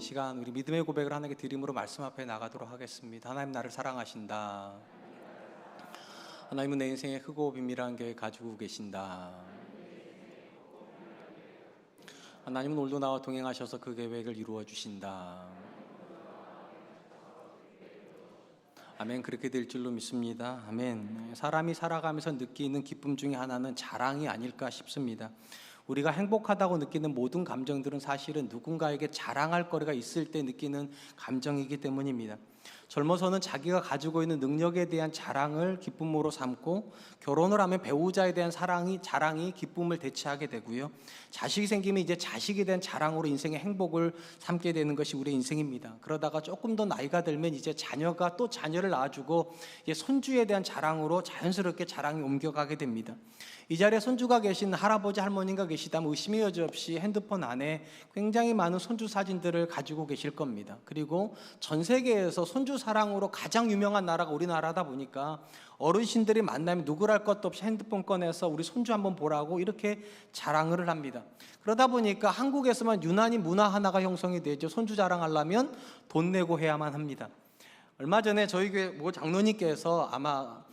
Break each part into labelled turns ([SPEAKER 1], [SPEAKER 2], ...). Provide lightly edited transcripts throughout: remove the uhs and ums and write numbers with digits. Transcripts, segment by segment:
[SPEAKER 1] 시간 우리 믿음의 고백을 하나님께 드림으로 말씀 앞에 나가도록 하겠습니다. 하나님 나를 사랑하신다. 하나님은 내 인생의 크고 비밀한 계획 가지고 계신다. 하나님은 오늘도 나와 동행하셔서 그 계획을 이루어 주신다. 아멘. 그렇게 될 줄로 믿습니다. 아멘. 사람이 살아가면서 느끼는 기쁨 중에 하나는 자랑이 아닐까 싶습니다. 우리가 행복하다고 느끼는 모든 감정들은 사실은 누군가에게 자랑할 거리가 있을 때 느끼는 감정이기 때문입니다. 젊어서는 자기가 가지고 있는 능력에 대한 자랑을 기쁨으로 삼고, 결혼을 하면 배우자에 대한 자랑이 기쁨을 대체하게 되고요. 자식이 생기면 이제 자식에 대한 자랑으로 인생의 행복을 삼게 되는 것이 우리의 인생입니다. 그러다가 조금 더 나이가 들면 이제 자녀가 또 자녀를 낳아주고, 이제 손주에 대한 자랑으로 자연스럽게 자랑이 옮겨가게 됩니다. 이 자리에 손주가 계신 할아버지 할머니가 계시다면 의심의 여지 없이 핸드폰 안에 굉장히 많은 손주 사진들을 가지고 계실 겁니다. 그리고 전 세계에서 손주 사랑으로 가장 유명한 나라가 우리나라다 보니까 어르신들이 만나면 누구랄 것도 없이 핸드폰 꺼내서 우리 손주 한번 보라고 이렇게 자랑을 합니다. 그러다 보니까 한국에서만 유난히 문화 하나가 형성이 되죠. 손주 자랑하려면 돈 내고 해야만 합니다. 얼마 전에 저희 교회 장로님께서 아마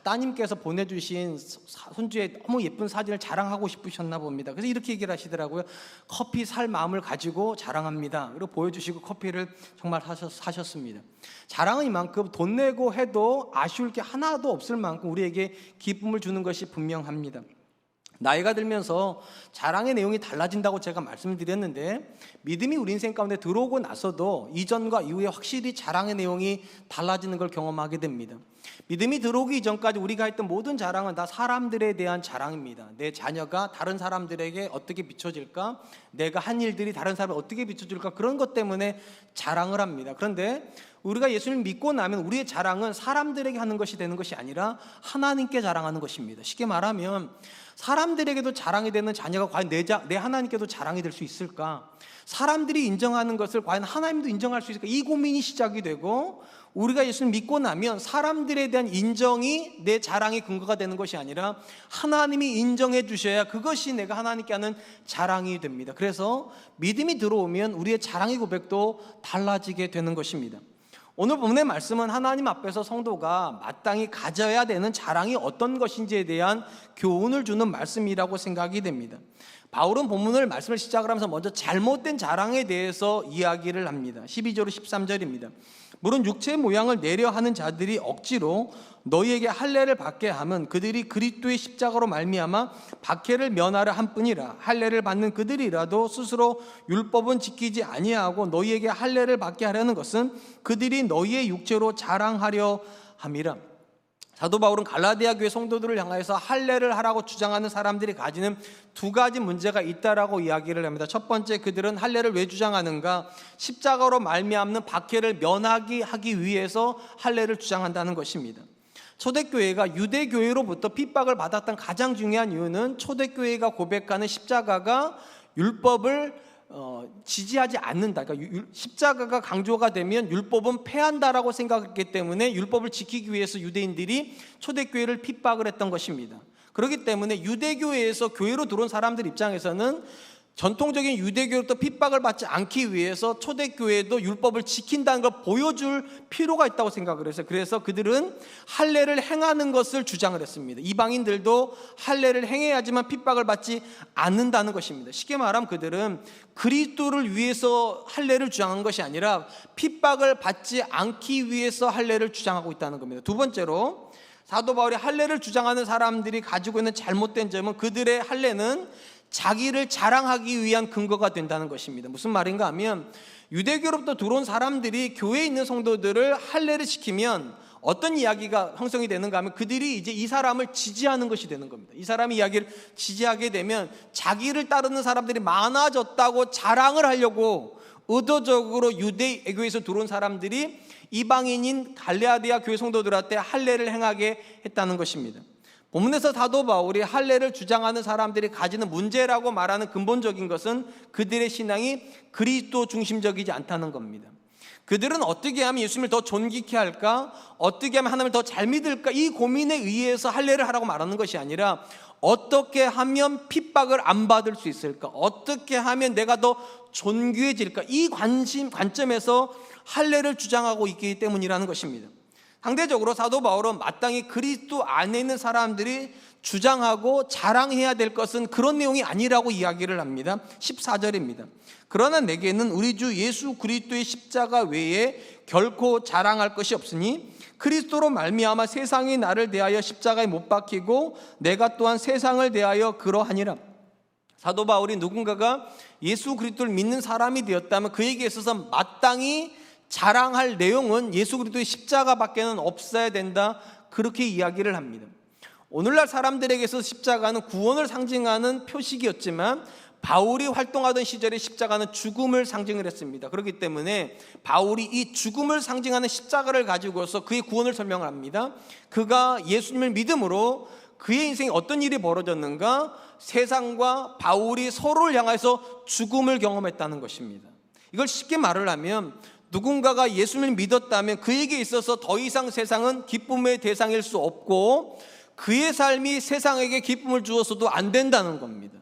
[SPEAKER 1] 따님께서 보내주신 손주의 너무 예쁜 사진을 자랑하고 싶으셨나 봅니다. 그래서 이렇게 얘기를 하시더라고요. 커피 살 마음을 가지고 자랑합니다. 그리고 보여주시고 커피를 정말 사셨습니다. 자랑은 이만큼 돈 내고 해도 아쉬울 게 하나도 없을 만큼 우리에게 기쁨을 주는 것이 분명합니다. 나이가 들면서 자랑의 내용이 달라진다고 제가 말씀을 드렸는데, 믿음이 우리 인생 가운데 들어오고 나서도 이전과 이후에 확실히 자랑의 내용이 달라지는 걸 경험하게 됩니다. 믿음이 들어오기 이전까지 우리가 했던 모든 자랑은 다 사람들에 대한 자랑입니다. 내 자녀가 다른 사람들에게 어떻게 비춰질까? 내가 한 일들이 다른 사람을 어떻게 비춰줄까? 그런 것 때문에 자랑을 합니다. 그런데 우리가 예수님을 믿고 나면 우리의 자랑은 사람들에게 하는 것이 되는 것이 아니라 하나님께 자랑하는 것입니다. 쉽게 말하면 사람들에게도 자랑이 되는 자녀가 과연 내 하나님께도 자랑이 될 수 있을까? 사람들이 인정하는 것을 과연 하나님도 인정할 수 있을까? 이 고민이 시작이 되고, 우리가 예수를 믿고 나면 사람들에 대한 인정이 내 자랑의 근거가 되는 것이 아니라 하나님이 인정해 주셔야 그것이 내가 하나님께 하는 자랑이 됩니다. 그래서 믿음이 들어오면 우리의 자랑의 고백도 달라지게 되는 것입니다. 오늘 본문의 말씀은 하나님 앞에서 성도가 마땅히 가져야 되는 자랑이 어떤 것인지에 대한 교훈을 주는 말씀이라고 생각이 됩니다. 바울은 본문을 말씀을 시작을 하면서 먼저 잘못된 자랑에 대해서 이야기를 합니다. 12절로 13절입니다. 물은 육체의 모양을 내려 하는 자들이 억지로 너희에게 할례를 받게 하면 그들이 그리스도의 십자가로 말미암아 박해를 면하려 함뿐이라. 할례를 받는 그들이라도 스스로 율법은 지키지 아니하고 너희에게 할례를 받게 하려는 것은 그들이 너희의 육체로 자랑하려 함이라. 사도 바울은 갈라디아 교회 성도들을 향하여서 할례를 하라고 주장하는 사람들이 가지는 두 가지 문제가 있다라고 이야기를 합니다. 첫 번째, 그들은 할례를 왜 주장하는가? 십자가로 말미암는 박해를 면하기 위해서 할례를 주장한다는 것입니다. 초대교회가 유대교회로부터 핍박을 받았던 가장 중요한 이유는 초대교회가 고백하는 십자가가 율법을 지지하지 않는다. 그러니까 십자가가 강조가 되면 율법은 패한다라고 생각했기 때문에 율법을 지키기 위해서 유대인들이 초대교회를 핍박을 했던 것입니다. 그렇기 때문에 유대교회에서 교회로 들어온 사람들 입장에서는 전통적인 유대교로부터 핍박을 받지 않기 위해서 초대교회도 율법을 지킨다는 걸 보여줄 필요가 있다고 생각을 했어요. 그래서 그들은 할례를 행하는 것을 주장을 했습니다. 이방인들도 할례를 행해야지만 핍박을 받지 않는다는 것입니다. 쉽게 말하면 그들은 그리스도를 위해서 할례를 주장한 것이 아니라 핍박을 받지 않기 위해서 할례를 주장하고 있다는 겁니다. 두 번째로, 사도 바울이 할례를 주장하는 사람들이 가지고 있는 잘못된 점은 그들의 할례는 자기를 자랑하기 위한 근거가 된다는 것입니다. 무슨 말인가 하면, 유대교로부터 들어온 사람들이 교회에 있는 성도들을 할례를 지키면 어떤 이야기가 형성이 되는가 하면 그들이 이제 이 사람을 지지하는 것이 되는 겁니다. 이 사람의 이야기를 지지하게 되면 자기를 따르는 사람들이 많아졌다고 자랑을 하려고 의도적으로 유대교에서 들어온 사람들이 이방인인 갈라디아 교회 성도들한테 할례를 행하게 했다는 것입니다. 본문에서 사도 바울이 할례를 주장하는 사람들이 가지는 문제라고 말하는 근본적인 것은 그들의 신앙이 그리스도 중심적이지 않다는 겁니다. 그들은 어떻게 하면 예수님을 더 존귀케 할까? 어떻게 하면 하나님을 더 잘 믿을까? 이 고민에 의해서 할례를 하라고 말하는 것이 아니라 어떻게 하면 핍박을 안 받을 수 있을까? 어떻게 하면 내가 더 존귀해질까? 이 관점에서 할례를 주장하고 있기 때문이라는 것입니다. 상대적으로 사도 바울은 마땅히 그리스도 안에 있는 사람들이 주장하고 자랑해야 될 것은 그런 내용이 아니라고 이야기를 합니다. 14절입니다. 그러나 내게는 우리 주 예수 그리스도의 십자가 외에 결코 자랑할 것이 없으니 그리스도로 말미암아 세상이 나를 대하여 십자가에 못 박히고 내가 또한 세상을 대하여 그러하니라. 사도 바울이 누군가가 예수 그리스도를 믿는 사람이 되었다면 그에게 있어서 마땅히 자랑할 내용은 예수 그리스도의 십자가밖에는 없어야 된다, 그렇게 이야기를 합니다. 오늘날 사람들에게서 십자가는 구원을 상징하는 표식이었지만 바울이 활동하던 시절에 십자가는 죽음을 상징을 했습니다. 그렇기 때문에 바울이 이 죽음을 상징하는 십자가를 가지고서 그의 구원을 설명을 합니다. 그가 예수님을 믿음으로 그의 인생에 어떤 일이 벌어졌는가? 세상과 바울이 서로를 향해서 죽음을 경험했다는 것입니다. 이걸 쉽게 말을 하면 누군가가 예수님을 믿었다면 그에게 있어서 더 이상 세상은 기쁨의 대상일 수 없고 그의 삶이 세상에게 기쁨을 주어서도 안 된다는 겁니다.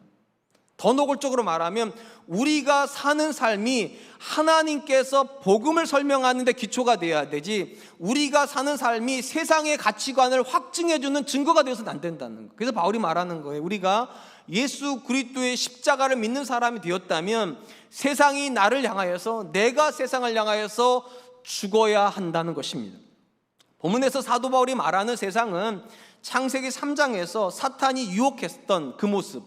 [SPEAKER 1] 더 노골적으로 말하면 우리가 사는 삶이 하나님께서 복음을 설명하는 데 기초가 되어야 되지, 우리가 사는 삶이 세상의 가치관을 확증해주는 증거가 되어서는 안 된다는 거예요. 그래서 바울이 말하는 거예요. 우리가 예수 그리스도의 십자가를 믿는 사람이 되었다면 세상이 나를 향하여서, 내가 세상을 향하여서 죽어야 한다는 것입니다. 본문에서 사도 바울이 말하는 세상은 창세기 3장에서 사탄이 유혹했던 그 모습,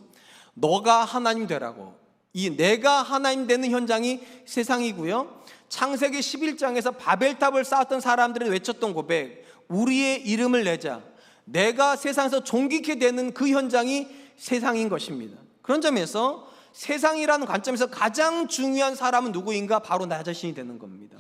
[SPEAKER 1] 너가 하나님 되라고, 이 내가 하나님 되는 현장이 세상이고요. 창세기 11장에서 바벨탑을 쌓았던 사람들이 외쳤던 고백, 우리의 이름을 내자, 내가 세상에서 존귀케 되는 그 현장이 세상인 것입니다. 그런 점에서 세상이라는 관점에서 가장 중요한 사람은 누구인가? 바로 나 자신이 되는 겁니다.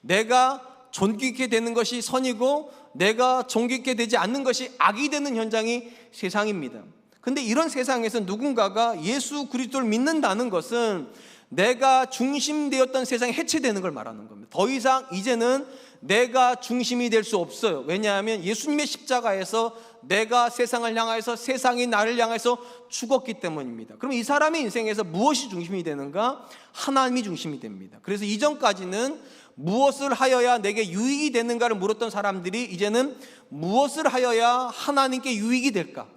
[SPEAKER 1] 내가 존귀케 되는 것이 선이고 내가 존귀케 되지 않는 것이 악이 되는 현장이 세상입니다. 근데 이런 세상에서 누군가가 예수 그리스도를 믿는다는 것은 내가 중심되었던 세상이 해체되는 걸 말하는 겁니다. 더 이상 이제는 내가 중심이 될 수 없어요. 왜냐하면 예수님의 십자가에서 내가 세상을 향해서, 세상이 나를 향해서 죽었기 때문입니다. 그럼 이 사람의 인생에서 무엇이 중심이 되는가? 하나님이 중심이 됩니다. 그래서 이전까지는 무엇을 하여야 내게 유익이 되는가를 물었던 사람들이 이제는 무엇을 하여야 하나님께 유익이 될까?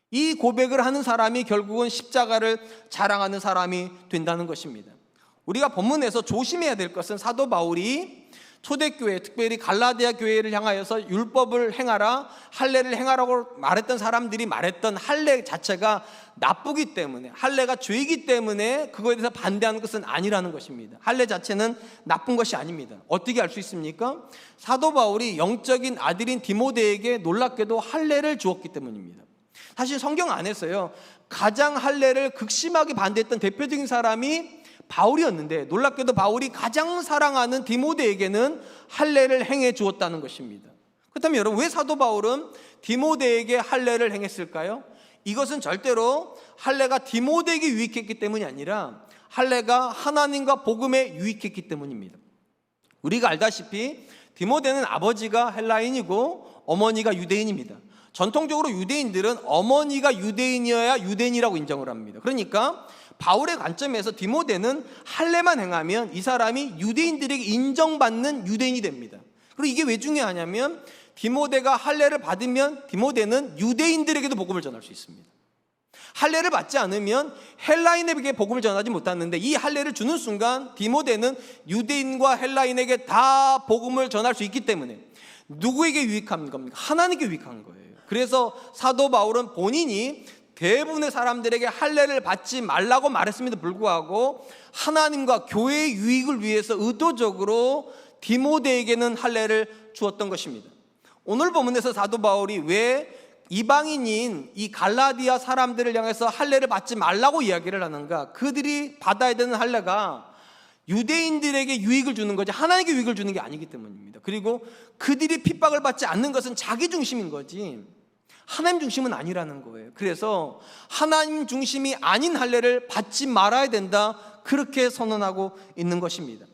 [SPEAKER 1] 이 고백을 하는 사람이 결국은 십자가를 자랑하는 사람이 된다는 것입니다. 우리가 본문에서 조심해야 될 것은 사도 바울이 초대교회, 특별히 갈라디아 교회를 향하여서 율법을 행하라, 할례를 행하라고 말했던 사람들이 말했던 할례 자체가 나쁘기 때문에, 할례가 죄이기 때문에 그거에 대해서 반대하는 것은 아니라는 것입니다. 할례 자체는 나쁜 것이 아닙니다. 어떻게 알 수 있습니까? 사도 바울이 영적인 아들인 디모데에게 놀랍게도 할례를 주었기 때문입니다. 사실 성경 안에서요, 가장 할례를 극심하게 반대했던 대표적인 사람이 바울이었는데 놀랍게도 바울이 가장 사랑하는 디모데에게는 할례를 행해 주었다는 것입니다. 그렇다면 여러분, 왜 사도 바울은 디모데에게 할례를 행했을까요? 이것은 절대로 할례가 디모데에게 유익했기 때문이 아니라 할례가 하나님과 복음에 유익했기 때문입니다. 우리가 알다시피 디모데는 아버지가 헬라인이고 어머니가 유대인입니다. 전통적으로 유대인들은 어머니가 유대인이어야 유대인이라고 인정을 합니다. 그러니까 바울의 관점에서 디모데는 할례만 행하면 이 사람이 유대인들에게 인정받는 유대인이 됩니다. 그리고 이게 왜 중요하냐면 디모데가 할례를 받으면 디모데는 유대인들에게도 복음을 전할 수 있습니다. 할례를 받지 않으면 헬라인에게 복음을 전하지 못하는데 이 할례를 주는 순간 디모데는 유대인과 헬라인에게 다 복음을 전할 수 있기 때문에 누구에게 유익한 겁니까? 하나님께 유익한 거예요. 그래서 사도 바울은 본인이 대부분의 사람들에게 할례를 받지 말라고 말했음에도 불구하고 하나님과 교회의 유익을 위해서 의도적으로 디모데에게는 할례를 주었던 것입니다. 오늘 본문에서 사도 바울이 왜 이방인인 이 갈라디아 사람들을 향해서 할례를 받지 말라고 이야기를 하는가? 그들이 받아야 되는 할례가 유대인들에게 유익을 주는 거지 하나님께 유익을 주는 게 아니기 때문입니다. 그리고 그들이 핍박을 받지 않는 것은 자기 중심인 거지 하나님 중심은 아니라는 거예요. 그래서 하나님 중심이 아닌 할례를 받지 말아야 된다, 그렇게 선언하고 있는 것입니다.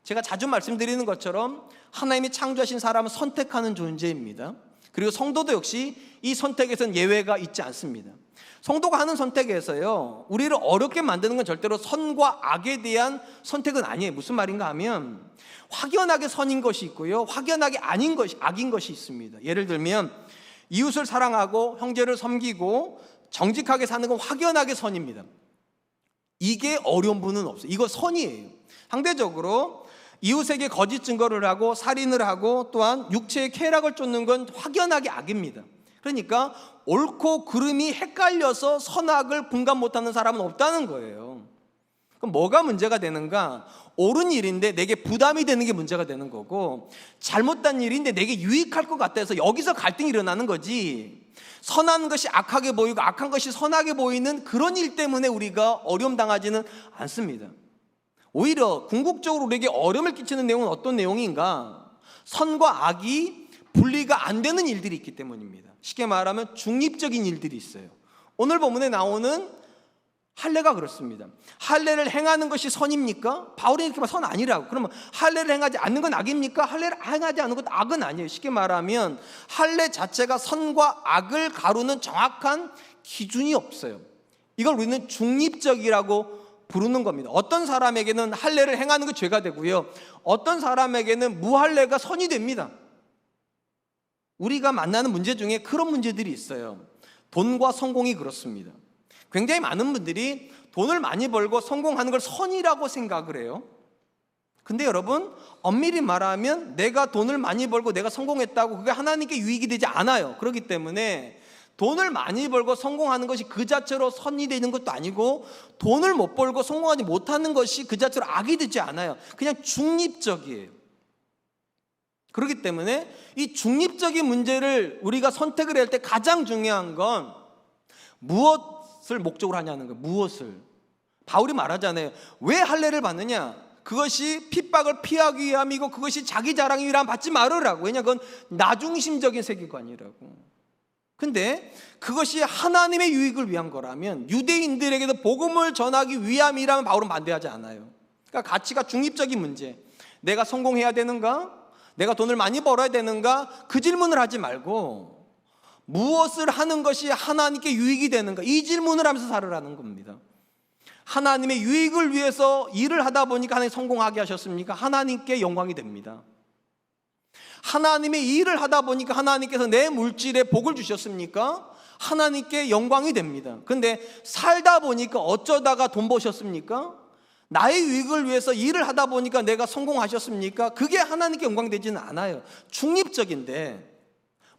[SPEAKER 2] 제가 자주 말씀드리는 것처럼 하나님이 창조하신 사람은 선택하는 존재입니다. 그리고 성도도 역시 이 선택에선 예외가 있지 않습니다. 성도가 하는 선택에서요, 우리를 어렵게 만드는 건 절대로 선과 악에 대한 선택은 아니에요. 무슨 말인가 하면 확연하게 선인 것이 있고요, 확연하게 아닌 것이, 악인 것이 있습니다. 예를 들면 이웃을 사랑하고 형제를 섬기고 정직하게 사는 건 확연하게 선입니다. 이게 어려운 분은 없어요. 이거 선이에요. 상대적으로 이웃에게 거짓 증거를 하고 살인을 하고 또한 육체의 쾌락을 쫓는 건 확연하게 악입니다. 그러니까 옳고 그름이 헷갈려서 선악을 분간 못하는 사람은 없다는 거예요. 그럼 뭐가 문제가 되는가? 옳은 일인데 내게 부담이 되는 게 문제가 되는 거고, 잘못된 일인데 내게 유익할 것 같아서 여기서 갈등이 일어나는 거지, 선한 것이 악하게 보이고 악한 것이 선하게 보이는 그런 일 때문에 우리가 어려움 당하지는 않습니다. 오히려 궁극적으로 우리에게 어려움을 끼치는 내용은 어떤 내용인가? 선과 악이 분리가 안 되는 일들이 있기 때문입니다. 쉽게 말하면 중립적인 일들이 있어요. 오늘 본문에 나오는 할례가 그렇습니다. 할례를 행하는 것이 선입니까? 바울이 이렇게 말 선 아니라고. 그러면 할례를 행하지 않는 건 악입니까? 할례를 행하지 않는 것도 악은 아니에요. 쉽게 말하면 할례 자체가 선과 악을 가르는 정확한 기준이 없어요. 이걸 우리는 중립적이라고 부르는 겁니다. 어떤 사람에게는 할례를 행하는 게 죄가 되고요, 어떤 사람에게는 무할례가 선이 됩니다. 우리가 만나는 문제 중에 그런 문제들이 있어요. 돈과 성공이 그렇습니다. 굉장히 많은 분들이 돈을 많이 벌고 성공하는 걸 선이라고 생각을 해요. 근데 여러분, 엄밀히 말하면 내가 돈을 많이 벌고 내가 성공했다고 그게 하나님께 유익이 되지 않아요. 그렇기 때문에 돈을 많이 벌고 성공하는 것이 그 자체로 선이 되는 것도 아니고, 돈을 못 벌고 성공하지 못하는 것이 그 자체로 악이 되지 않아요. 그냥 중립적이에요. 그렇기 때문에 이 중립적인 문제를 우리가 선택을 할 때 가장 중요한 건 무엇을 목적으로 하냐는 거예요. 무엇을. 바울이 말하잖아요. 왜 할례를 받느냐? 그것이 핍박을 피하기 위함이고 그것이 자기 자랑이 위함 받지 말으라고. 왜냐, 그건 나중심적인 세계관이라고. 근데 그것이 하나님의 유익을 위한 거라면, 유대인들에게도 복음을 전하기 위함이라면 바울은 반대하지 않아요. 그러니까 가치가 중립적인 문제, 내가 성공해야 되는가? 내가 돈을 많이 벌어야 되는가? 그 질문을 하지 말고 무엇을 하는 것이 하나님께 유익이 되는가? 이 질문을 하면서 살으라는 겁니다. 하나님의 유익을 위해서 일을 하다 보니까 하나님 성공하게 하셨습니까? 하나님께 영광이 됩니다. 하나님의 일을 하다 보니까 하나님께서 내 물질에 복을 주셨습니까? 하나님께 영광이 됩니다. 그런데 살다 보니까 어쩌다가 돈 버셨습니까? 나의 유익을 위해서 일을 하다 보니까 내가 성공하셨습니까? 그게 하나님께 영광되지는 않아요. 중립적인데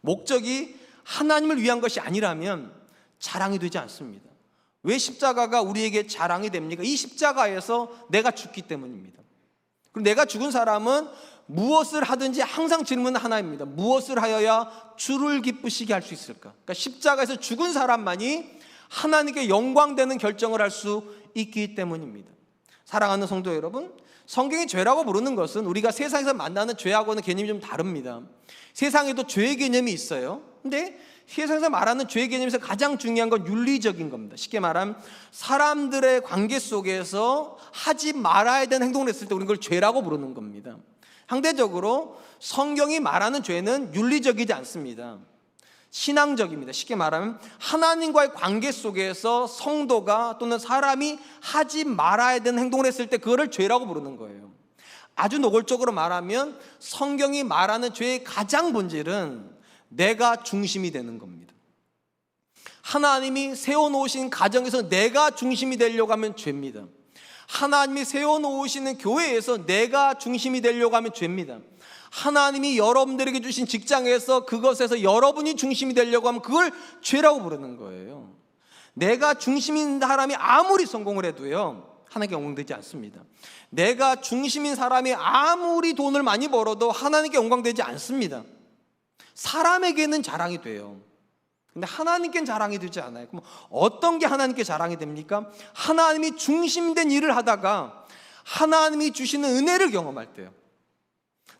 [SPEAKER 2] 목적이 하나님을 위한 것이 아니라면 자랑이 되지 않습니다. 왜 십자가가 우리에게 자랑이 됩니까? 이 십자가에서 내가 죽기 때문입니다. 그럼 내가 죽은 사람은 무엇을 하든지 항상 질문은 하나입니다. 무엇을 하여야 주를 기쁘시게 할 수 있을까? 그러니까 십자가에서 죽은 사람만이 하나님께 영광되는 결정을 할 수 있기 때문입니다. 사랑하는 성도 여러분, 성경이 죄라고 부르는 것은 우리가 세상에서 만나는 죄하고는 개념이 좀 다릅니다. 세상에도 죄의 개념이 있어요. 근데 세상에서 말하는 죄의 개념에서 가장 중요한 건 윤리적인 겁니다. 쉽게 말하면 사람들의 관계 속에서 하지 말아야 되는 행동을 했을 때 우리는 그걸 죄라고 부르는 겁니다. 상대적으로 성경이 말하는 죄는 윤리적이지 않습니다. 신앙적입니다. 쉽게 말하면 하나님과의 관계 속에서 성도가 또는 사람이 하지 말아야 되는 행동을 했을 때 그거를 죄라고 부르는 거예요. 아주 노골적으로 말하면 성경이 말하는 죄의 가장 본질은 내가 중심이 되는 겁니다. 하나님이 세워놓으신 가정에서 내가 중심이 되려고 하면 죄입니다. 하나님이 세워놓으시는 교회에서 내가 중심이 되려고 하면 죄입니다. 하나님이 여러분들에게 주신 직장에서 그것에서 여러분이 중심이 되려고 하면 그걸 죄라고 부르는 거예요. 내가 중심인 사람이 아무리 성공을 해도요, 하나님께 영광되지 않습니다. 내가 중심인 사람이 아무리 돈을 많이 벌어도 하나님께 영광되지 않습니다. 사람에게는 자랑이 돼요. 근데 하나님께는 자랑이 되지 않아요. 그럼 어떤 게 하나님께 자랑이 됩니까? 하나님이 중심된 일을 하다가 하나님이 주시는 은혜를 경험할 때요.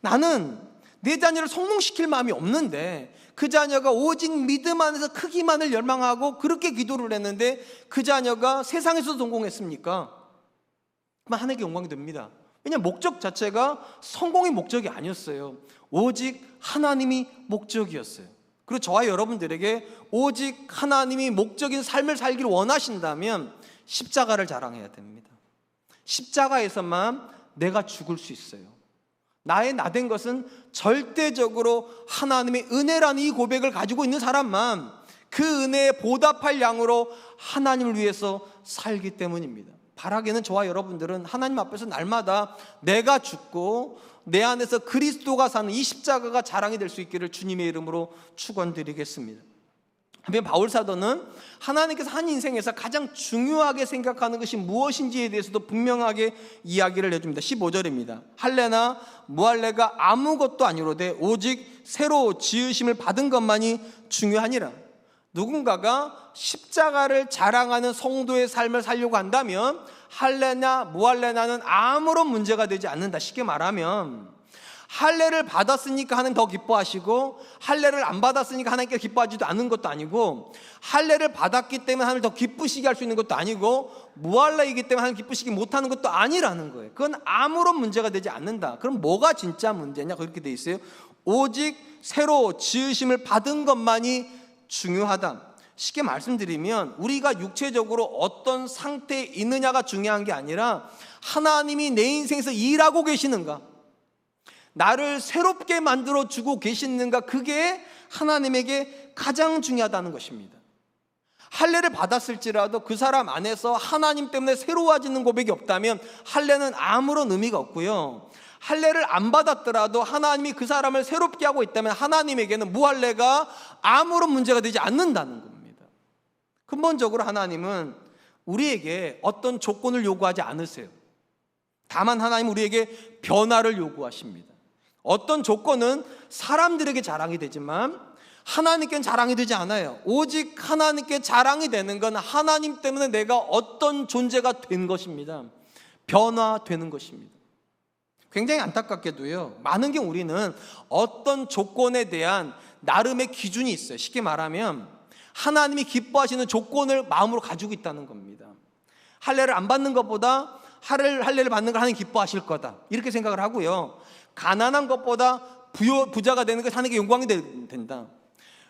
[SPEAKER 2] 나는 내 자녀를 성공시킬 마음이 없는데 그 자녀가 오직 믿음 안에서 크기만을 열망하고 그렇게 기도를 했는데 그 자녀가 세상에서도 성공했습니까? 그럼 하나님께 영광이 됩니다. 왜냐하면 목적 자체가 성공의 목적이 아니었어요. 오직 하나님이 목적이었어요. 그리고 저와 여러분들에게 오직 하나님이 목적인 삶을 살기를 원하신다면 십자가를 자랑해야 됩니다. 십자가에서만 내가 죽을 수 있어요. 나의 나된 것은 절대적으로 하나님의 은혜라는 이 고백을 가지고 있는 사람만 그 은혜에 보답할 양으로 하나님을 위해서 살기 때문입니다. 바라기는 저와 여러분들은 하나님 앞에서 날마다 내가 죽고 내 안에서 그리스도가 사는 이 십자가가 자랑이 될 수 있기를 주님의 이름으로 축원드리겠습니다. 한편 바울 사도는 하나님께서 한 인생에서 가장 중요하게 생각하는 것이 무엇인지에 대해서도 분명하게 이야기를 해줍니다. 15절입니다. 할례나 무할례가 아무것도 아니로되 오직 새로 지으심을 받은 것만이 중요하니라. 누군가가 십자가를 자랑하는 성도의 삶을 살려고 한다면 할례나 무할례나는 아무런 문제가 되지 않는다. 쉽게 말하면 할례를 받았으니까 하나님 더 기뻐하시고 할례를 안 받았으니까 하나님께 기뻐하지도 않는 것도 아니고 할례를 받았기 때문에 하나님을 더 기쁘시게 할 수 있는 것도 아니고 무할례이기 때문에 하나님 기쁘시게 못하는 것도 아니라는 거예요. 그건 아무런 문제가 되지 않는다. 그럼 뭐가 진짜 문제냐? 그렇게 돼 있어요. 오직 새로 지으심을 받은 것만이 중요하다. 쉽게 말씀드리면 우리가 육체적으로 어떤 상태에 있느냐가 중요한 게 아니라 하나님이 내 인생에서 일하고 계시는가, 나를 새롭게 만들어 주고 계시는가, 그게 하나님에게 가장 중요하다는 것입니다. 할례를 받았을지라도 그 사람 안에서 하나님 때문에 새로워지는 고백이 없다면 할례는 아무런 의미가 없고요, 할례를 안 받았더라도 하나님이 그 사람을 새롭게 하고 있다면 하나님에게는 무할례가 아무런 문제가 되지 않는다는 겁니다. 근본적으로 하나님은 우리에게 어떤 조건을 요구하지 않으세요. 다만 하나님은 우리에게 변화를 요구하십니다. 어떤 조건은 사람들에게 자랑이 되지만 하나님께는 자랑이 되지 않아요. 오직 하나님께 자랑이 되는 건 하나님 때문에 내가 어떤 존재가 된 것입니다. 변화되는 것입니다. 굉장히 안타깝게도요, 많은 경우 우리는 어떤 조건에 대한 나름의 기준이 있어요. 쉽게 말하면 하나님이 기뻐하시는 조건을 마음으로 가지고 있다는 겁니다. 할례를 안 받는 것보다 할례를 받는 걸 하나님 기뻐하실 거다, 이렇게 생각을 하고요, 가난한 것보다 부자가 되는 것이 하나님께 영광이 된다,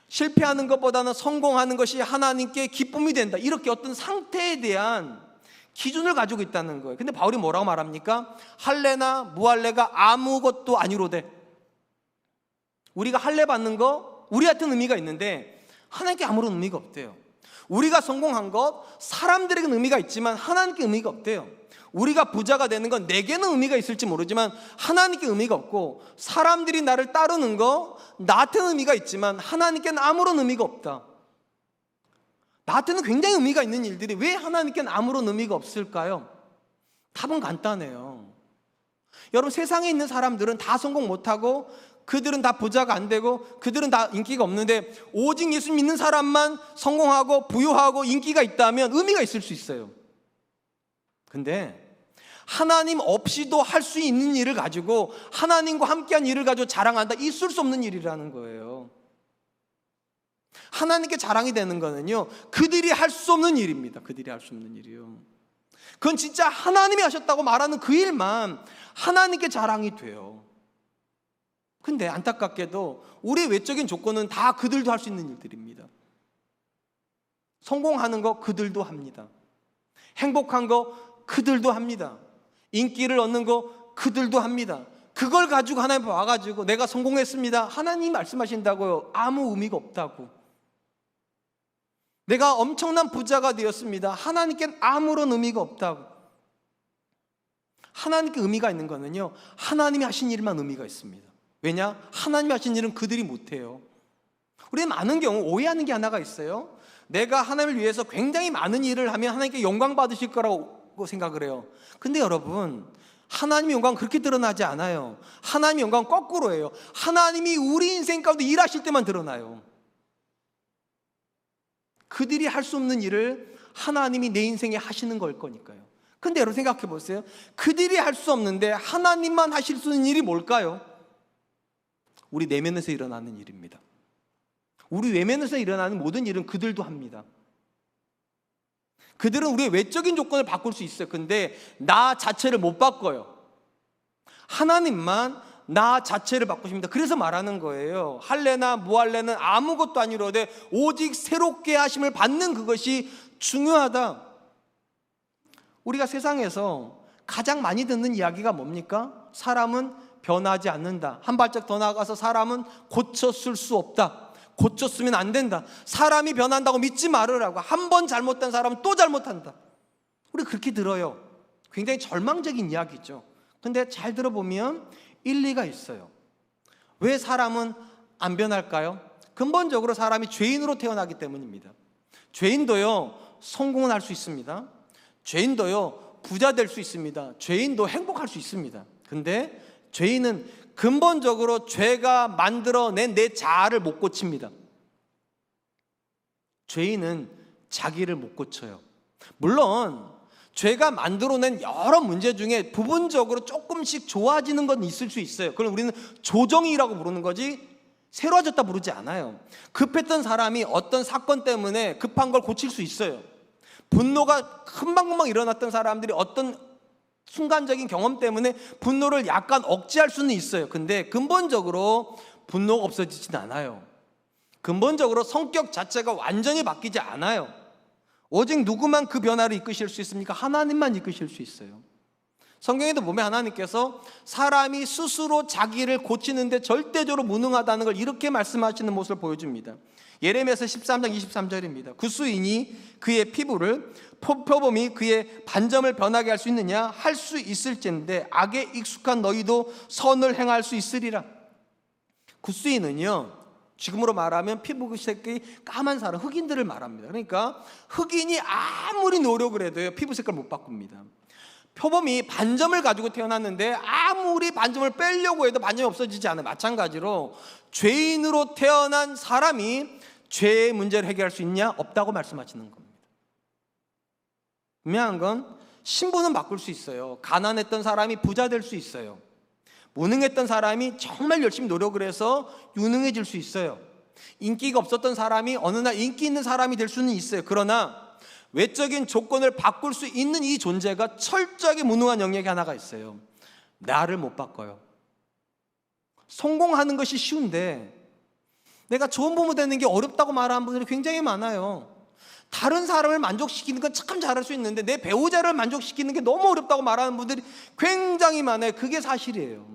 [SPEAKER 2] 실패하는 것보다는 성공하는 것이 하나님께 기쁨이 된다, 이렇게 어떤 상태에 대한 기준을 가지고 있다는 거예요. 근데 바울이 뭐라고 말합니까? 할례나 무할례가 아무것도 아니로되. 우리가 할례 받는 거 우리한테는 의미가 있는데 하나님께 아무런 의미가 없대요. 우리가 성공한 것 사람들에게는 의미가 있지만 하나님께 의미가 없대요. 우리가 부자가 되는 건 내게는 의미가 있을지 모르지만 하나님께 의미가 없고, 사람들이 나를 따르는 거 나한테는 의미가 있지만 하나님께는 아무런 의미가 없다. 나한테는 굉장히 의미가 있는 일들이 왜 하나님께는 아무런 의미가 없을까요? 답은 간단해요. 여러분, 세상에 있는 사람들은 다 성공 못하고 그들은 다 부자가 안 되고 그들은 다 인기가 없는데 오직 예수 믿는 사람만 성공하고 부유하고 인기가 있다면 의미가 있을 수 있어요. 근데 하나님 없이도 할 수 있는 일을 가지고 하나님과 함께한 일을 가지고 자랑한다, 있을 수 없는 일이라는 거예요. 하나님께 자랑이 되는 거는요, 그들이 할 수 없는 일입니다. 그들이 할 수 없는 일이요. 그건 진짜 하나님이 하셨다고 말하는 그 일만 하나님께 자랑이 돼요. 근데 안타깝게도 우리의 외적인 조건은 다 그들도 할 수 있는 일들입니다. 성공하는 거 그들도 합니다. 행복한 거 그들도 합니다. 인기를 얻는 거 그들도 합니다. 그걸 가지고 하나님 와가지고 내가 성공했습니다, 하나님이 말씀하신다고요? 아무 의미가 없다고. 내가 엄청난 부자가 되었습니다, 하나님께는 아무런 의미가 없다고. 하나님께 의미가 있는 거는요, 하나님이 하신 일만 의미가 있습니다. 왜냐? 하나님이 하신 일은 그들이 못해요. 우리는 많은 경우 오해하는 게 하나가 있어요. 내가 하나님을 위해서 굉장히 많은 일을 하면 하나님께 영광 받으실 거라고 생각을 해요. 근데 여러분, 하나님의 영광은 그렇게 드러나지 않아요. 하나님의 영광은 거꾸로예요. 하나님이 우리 인생 가운데 일하실 때만 드러나요. 그들이 할 수 없는 일을 하나님이 내 인생에 하시는 걸 거니까요. 근데 여러분 생각해 보세요. 그들이 할 수 없는데 하나님만 하실 수 있는 일이 뭘까요? 우리 내면에서 일어나는 일입니다. 우리 외면에서 일어나는 모든 일은 그들도 합니다. 그들은 우리의 외적인 조건을 바꿀 수 있어요. 근데 나 자체를 못 바꿔요. 하나님만 나 자체를 바꾸십니다. 그래서 말하는 거예요. 할래나 무할래는 아무것도 아니로되 오직 새롭게 하심을 받는 그것이 중요하다. 우리가 세상에서 가장 많이 듣는 이야기가 뭡니까? 사람은 변하지 않는다. 한 발짝 더 나아가서 사람은 고쳤을 수 없다. 고쳤으면 안 된다. 사람이 변한다고 믿지 말으라고. 한 번 잘못된 사람은 또 잘못한다. 우리 그렇게 들어요. 굉장히 절망적인 이야기죠. 근데 잘 들어보면 일리가 있어요. 왜 사람은 안 변할까요? 근본적으로 사람이 죄인으로 태어나기 때문입니다. 죄인도요, 성공을 할 수 있습니다. 죄인도요, 부자 될 수 있습니다. 죄인도 행복할 수 있습니다. 근데 죄인은 근본적으로 죄가 만들어낸 내 자아를 못 고칩니다. 죄인은 자기를 못 고쳐요. 물론 죄가 만들어낸 여러 문제 중에 부분적으로 조금씩 좋아지는 건 있을 수 있어요. 그걸 우리는 조정이라고 부르는 거지 새로워졌다 부르지 않아요. 급했던 사람이 어떤 사건 때문에 급한 걸 고칠 수 있어요. 분노가 금방금방 일어났던 사람들이 어떤 순간적인 경험 때문에 분노를 약간 억제할 수는 있어요. 근데 근본적으로 분노가 없어지진 않아요. 근본적으로 성격 자체가 완전히 바뀌지 않아요. 오직 누구만 그 변화를 이끄실 수 있습니까? 하나님만 이끄실 수 있어요. 성경에도 보면 하나님께서 사람이 스스로 자기를 고치는데 절대적으로 무능하다는 걸 이렇게 말씀하시는 모습을 보여줍니다. 예레미야서 13장 23절입니다. 구수인이 그의 피부를 표범이 그의 반점을 변하게 할 수 있느냐? 할 수 있을진데 악에 익숙한 너희도 선을 행할 수 있으리라. 구수인은요, 지금으로 말하면 피부색이 까만 사람, 흑인들을 말합니다. 그러니까 흑인이 아무리 노력을 해도요, 피부 색깔 못 바꿉니다. 표범이 반점을 가지고 태어났는데 아무리 반점을 빼려고 해도 반점이 없어지지 않아요. 마찬가지로 죄인으로 태어난 사람이 죄의 문제를 해결할 수 있냐? 없다고 말씀하시는 겁니다. 분명한 건 신분은 바꿀 수 있어요. 가난했던 사람이 부자 될 수 있어요. 무능했던 사람이 정말 열심히 노력을 해서 유능해질 수 있어요. 인기가 없었던 사람이 어느 날 인기 있는 사람이 될 수는 있어요. 그러나 외적인 조건을 바꿀 수 있는 이 존재가 철저하게 무능한 영역이 하나가 있어요. 나를 못 바꿔요. 성공하는 것이 쉬운데 내가 좋은 부모 되는 게 어렵다고 말하는 분들이 굉장히 많아요. 다른 사람을 만족시키는 건 참 잘할 수 있는데 내 배우자를 만족시키는 게 너무 어렵다고 말하는 분들이 굉장히 많아요. 그게 사실이에요.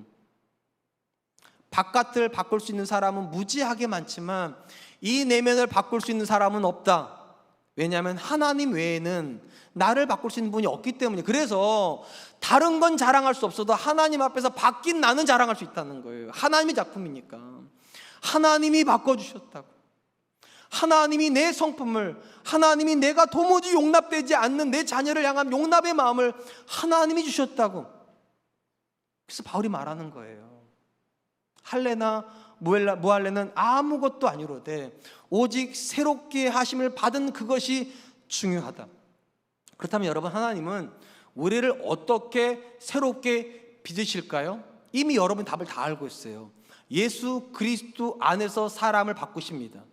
[SPEAKER 2] 바깥을 바꿀 수 있는 사람은 무지하게 많지만 이 내면을 바꿀 수 있는 사람은 없다. 왜냐하면 하나님 외에는 나를 바꿀 수 있는 분이 없기 때문이에요. 그래서 다른 건 자랑할 수 없어도 하나님 앞에서 바뀐 나는 자랑할 수 있다는 거예요. 하나님의 작품이니까. 하나님이 바꿔주셨다고. 하나님이 내 성품을, 하나님이 내가 도무지 용납되지 않는 내 자녀를 향한 용납의 마음을 하나님이 주셨다고. 그래서 바울이 말하는 거예요. 할래나 무할래는 아무것도 아니로되 오직 새롭게 하심을 받은 그것이 중요하다. 그렇다면 여러분, 하나님은 우리를 어떻게 새롭게 빚으실까요? 이미 여러분 답을 다 알고 있어요. 예수 그리스도 안에서 사람을 바꾸십니다.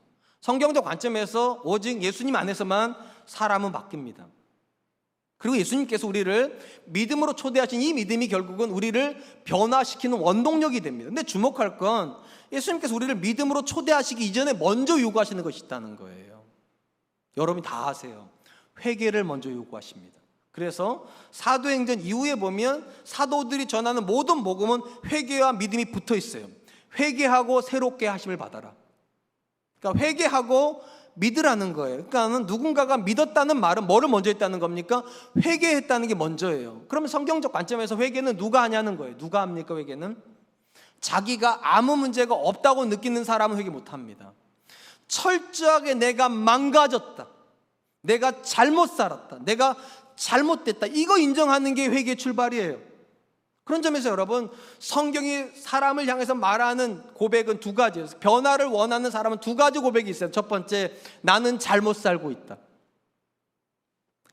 [SPEAKER 2] 성경적 관점에서 오직 예수님 안에서만 사람은 바뀝니다. 그리고 예수님께서 우리를 믿음으로 초대하신 이 믿음이 결국은 우리를 변화시키는 원동력이 됩니다. 근데 주목할 건 예수님께서 우리를 믿음으로 초대하시기 이전에 먼저 요구하시는 것이 있다는 거예요. 여러분이 다 아세요. 회개를 먼저 요구하십니다. 그래서 사도행전 이후에 보면 사도들이 전하는 모든 복음은 회개와 믿음이 붙어 있어요. 회개하고 새롭게 하심을 받아라. 그러니까 회개하고 믿으라는 거예요. 그러니까 누군가가 믿었다는 말은 뭐를 먼저 했다는 겁니까? 회개했다는 게 먼저예요. 그러면 성경적 관점에서 회개는 누가 하냐는 거예요. 누가 합니까? 회개는 자기가 아무 문제가 없다고 느끼는 사람은 회개 못합니다. 철저하게 내가 망가졌다, 내가 잘못 살았다, 내가 잘못됐다, 이거 인정하는 게 회개의 출발이에요. 그런 점에서 여러분, 성경이 사람을 향해서 말하는 고백은 두 가지예요. 변화를 원하는 사람은 두 가지 고백이 있어요. 첫 번째, 나는 잘못 살고 있다.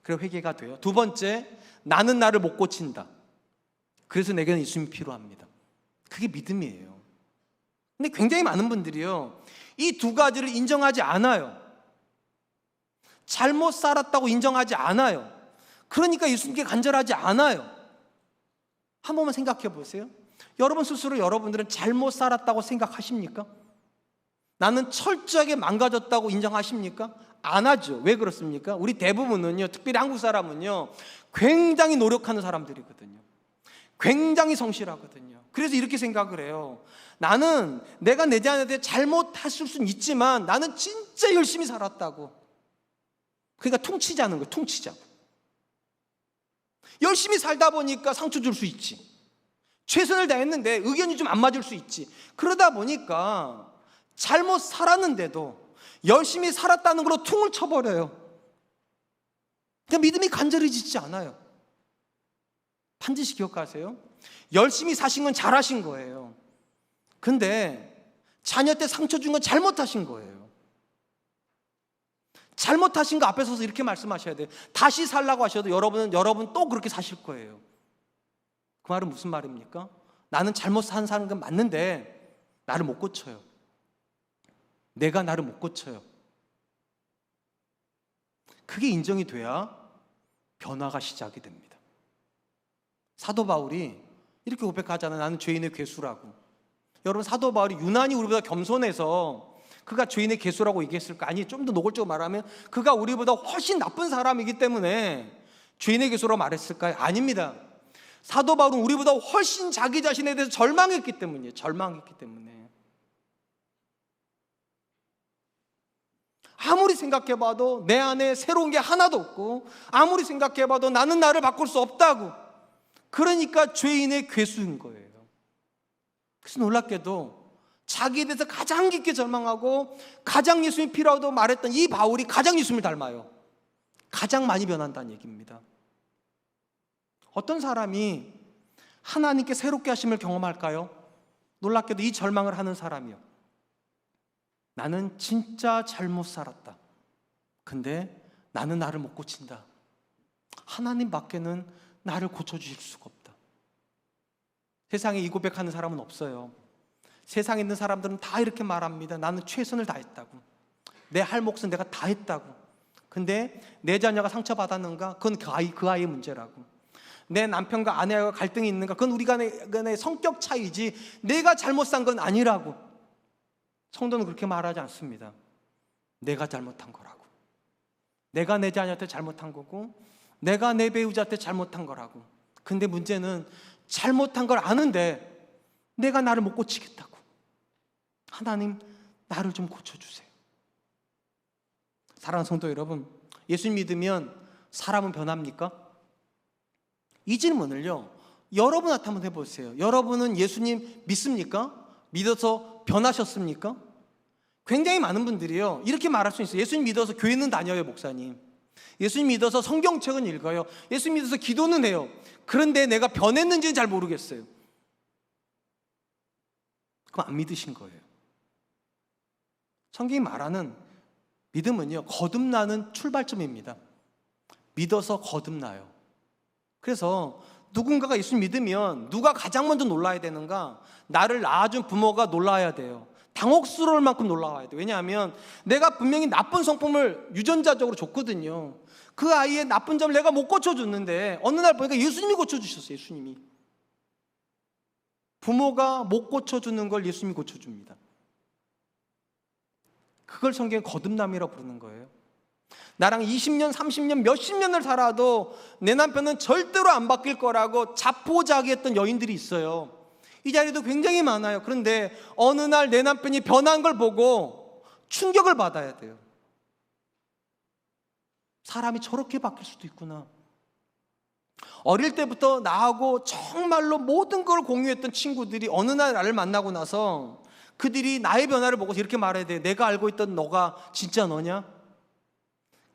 [SPEAKER 2] 그래 회개가 돼요. 두 번째, 나는 나를 못 고친다. 그래서 내게는 예수님이 필요합니다. 그게 믿음이에요. 근데 굉장히 많은 분들이요, 이 두 가지를 인정하지 않아요. 잘못 살았다고 인정하지 않아요. 그러니까 예수님께 간절하지 않아요. 한 번만 생각해 보세요. 여러분 스스로 여러분들은 잘못 살았다고 생각하십니까? 나는 철저하게 망가졌다고 인정하십니까? 안 하죠. 왜 그렇습니까? 우리 대부분은요, 특별히 한국 사람은요, 굉장히 노력하는 사람들이거든요. 굉장히 성실하거든요. 그래서 이렇게 생각을 해요. 나는 내가 내 자녀한테 잘못했을 수는 있지만 나는 진짜 열심히 살았다고. 그러니까 퉁치자는 거예요. 퉁치자고. 열심히 살다 보니까 상처 줄 수 있지. 최선을 다했는데 의견이 좀 안 맞을 수 있지. 그러다 보니까 잘못 살았는데도 열심히 살았다는 걸로 퉁을 쳐버려요. 그러니까 믿음이 간절해지지 않아요. 반드시 기억하세요. 열심히 사신 건 잘하신 거예요. 근데 자녀 때 상처 준 건 잘못하신 거예요. 잘못하신 거 앞에 서서 이렇게 말씀하셔야 돼요. 다시 살라고 하셔도 여러분 또 그렇게 사실 거예요. 그 말은 무슨 말입니까? 나는 잘못 사는 건 맞는데 나를 못 고쳐요. 내가 나를 못 고쳐요. 그게 인정이 돼야 변화가 시작이 됩니다. 사도 바울이 이렇게 고백하잖아요. 나는 죄인의 괴수라고. 여러분, 사도 바울이 유난히 우리보다 겸손해서 그가 죄인의 괴수라고 얘기했을까? 아니, 좀 더 노골적으로 말하면 그가 우리보다 훨씬 나쁜 사람이기 때문에 죄인의 괴수라고 말했을까요? 아닙니다. 사도 바울은 우리보다 훨씬 자기 자신에 대해서 절망했기 때문이에요. 절망했기 때문에. 아무리 생각해봐도 내 안에 새로운 게 하나도 없고, 아무리 생각해봐도 나는 나를 바꿀 수 없다고. 그러니까 죄인의 괴수인 거예요. 그래서 놀랍게도 자기에 대해서 가장 깊게 절망하고 가장 예수님이 필요하다고 말했던 이 바울이 가장 예수님을 닮아요. 가장 많이 변한다는 얘기입니다. 어떤 사람이 하나님께 새롭게 하심을 경험할까요? 놀랍게도 이 절망을 하는 사람이요. 나는 진짜 잘못 살았다. 근데 나는 나를 못 고친다. 하나님 밖에는 나를 고쳐주실 수가 없다. 세상에 이 고백하는 사람은 없어요. 세상에 있는 사람들은 다 이렇게 말합니다. 나는 최선을 다했다고. 내 할 몫은 내가 다 했다고. 근데 내 자녀가 상처받았는가? 그건 그 아이의 문제라고. 내 남편과 아내와 갈등이 있는가? 그건 우리 간의 성격 차이지 내가 잘못 산 건 아니라고. 성도는 그렇게 말하지 않습니다. 내가 잘못한 거라고. 내가 내 자녀한테 잘못한 거고, 내가 내 배우자한테 잘못한 거라고. 근데 문제는 잘못한 걸 아는데 내가 나를 못 고치겠다고. 하나님, 나를 좀 고쳐주세요. 사랑하는 성도 여러분, 예수님 믿으면 사람은 변합니까? 이 질문을요, 여러분한테 한번 해보세요. 여러분은 예수님 믿습니까? 믿어서 변하셨습니까? 굉장히 많은 분들이요, 이렇게 말할 수 있어요. 예수님 믿어서 교회는 다녀요, 목사님. 예수님 믿어서 성경책은 읽어요. 예수님 믿어서 기도는 해요. 그런데 내가 변했는지는 잘 모르겠어요. 그럼 안 믿으신 거예요. 성경이 말하는 믿음은요, 거듭나는 출발점입니다. 믿어서 거듭나요. 그래서 누군가가 예수님 믿으면 누가 가장 먼저 놀라야 되는가? 나를 낳아준 부모가 놀라야 돼요. 당혹스러울 만큼 놀라워야 돼요. 왜냐하면 내가 분명히 나쁜 성품을 유전자적으로 줬거든요. 그 아이의 나쁜 점을 내가 못 고쳐줬는데 어느 날 보니까 예수님이 고쳐주셨어요. 예수님이. 부모가 못 고쳐주는 걸 예수님이 고쳐줍니다. 그걸 성경에 거듭남이라고 부르는 거예요. 나랑 20년, 30년, 몇십 년을 살아도 내 남편은 절대로 안 바뀔 거라고 자포자기했던 여인들이 있어요. 이 자리도 굉장히 많아요. 그런데 어느 날 내 남편이 변한 걸 보고 충격을 받아야 돼요. 사람이 저렇게 바뀔 수도 있구나. 어릴 때부터 나하고 정말로 모든 걸 공유했던 친구들이 어느 날 나를 만나고 나서 그들이 나의 변화를 보고 이렇게 말해야 돼. 내가 알고 있던 너가 진짜 너냐?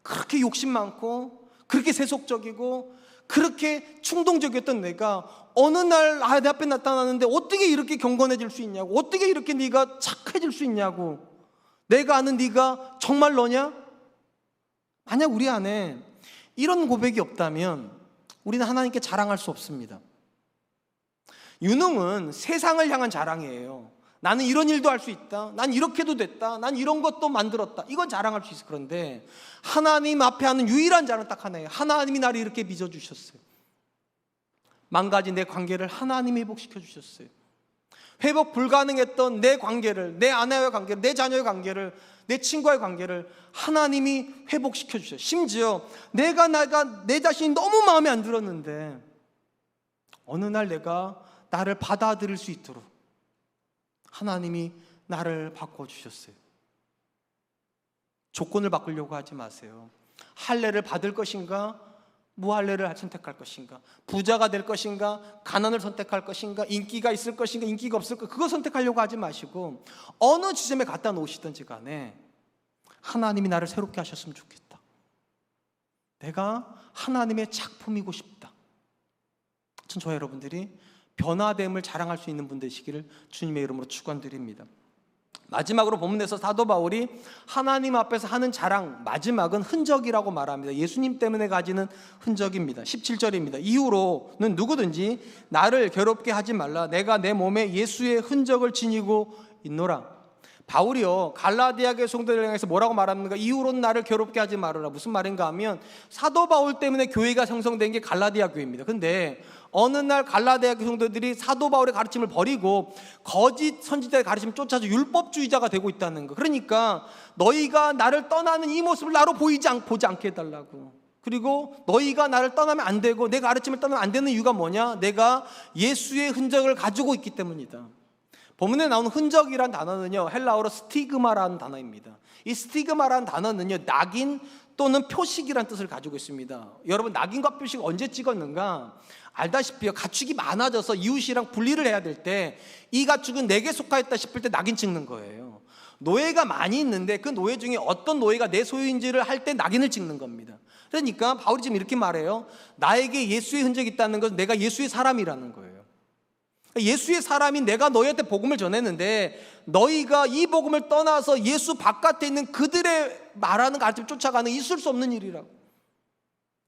[SPEAKER 2] 그렇게 욕심 많고 그렇게 세속적이고 그렇게 충동적이었던 내가 어느 날 내 앞에 나타나는데 어떻게 이렇게 경건해질 수 있냐고, 어떻게 이렇게 네가 착해질 수 있냐고, 내가 아는 네가 정말 너냐? 만약 우리 안에 이런 고백이 없다면 우리는 하나님께 자랑할 수 없습니다. 유능은 세상을 향한 자랑이에요. 나는 이런 일도 할 수 있다, 난 이렇게도 됐다, 난 이런 것도 만들었다, 이건 자랑할 수 있어. 그런데 하나님 앞에 하는 유일한 자랑 딱 하나예요. 하나님이 나를 이렇게 빚어주셨어요. 망가진 내 관계를 하나님이 회복시켜 주셨어요. 회복 불가능했던 내 관계를, 내 아내와의 관계를, 내 자녀의 관계를, 내 친구와의 관계를 하나님이 회복시켜 주셔요. 심지어 내가 내 자신이 너무 마음에 안 들었는데 어느 날 내가 나를 받아들일 수 있도록 하나님이 나를 바꿔주셨어요. 조건을 바꾸려고 하지 마세요. 할례를 받을 것인가, 무할례를 선택할 것인가, 부자가 될 것인가, 가난을 선택할 것인가, 인기가 있을 것인가, 인기가 없을 것인가, 그거 선택하려고 하지 마시고 어느 지점에 갖다 놓으시든지 간에 하나님이 나를 새롭게 하셨으면 좋겠다. 내가 하나님의 작품이고 싶다. 저와 여러분들이 변화됨을 자랑할 수 있는 분 되시기를 주님의 이름으로 축원드립니다. 마지막으로 본문에서 사도 바울이 하나님 앞에서 하는 자랑, 마지막은 흔적이라고 말합니다. 예수님 때문에 가지는 흔적입니다. 17절입니다. 이후로는 누구든지 나를 괴롭게 하지 말라. 내가 내 몸에 예수의 흔적을 지니고 있노라. 바울이요, 갈라디아 교회 성도들을 향해서 뭐라고 말합니까? 이후로는 나를 괴롭게 하지 말아라. 무슨 말인가 하면 사도 바울 때문에 교회가 형성된 게 갈라디아 교회입니다. 근데 어느 날 갈라디아 교회 성도들이 사도 바울의 가르침을 버리고 거짓 선지자의 가르침을 쫓아서 율법주의자가 되고 있다는 거. 그러니까 너희가 나를 떠나는 이 모습을 나로 보지 않게 해달라고. 그리고 너희가 나를 떠나면 안 되고 내 가르침을 떠나면 안 되는 이유가 뭐냐? 내가 예수의 흔적을 가지고 있기 때문이다. 본문에 나오는 흔적이란 단어는요, 헬라어로 스티그마라는 단어입니다. 이 스티그마라는 단어는요, 낙인 또는 표식이라는 뜻을 가지고 있습니다. 여러분, 낙인과 표식 언제 찍었는가? 알다시피 가축이 많아져서 이웃이랑 분리를 해야 될 때 이 가축은 내게 속하였다 싶을 때 낙인 찍는 거예요. 노예가 많이 있는데 그 노예 중에 어떤 노예가 내 소유인지를 할 때 낙인을 찍는 겁니다. 그러니까 바울이 지금 이렇게 말해요. 나에게 예수의 흔적이 있다는 것은 내가 예수의 사람이라는 거예요. 예수의 사람인 내가 너희한테 복음을 전했는데 너희가 이 복음을 떠나서 예수 바깥에 있는 그들의 말하는 가르침을 쫓아가는 있을 수 없는 일이라고.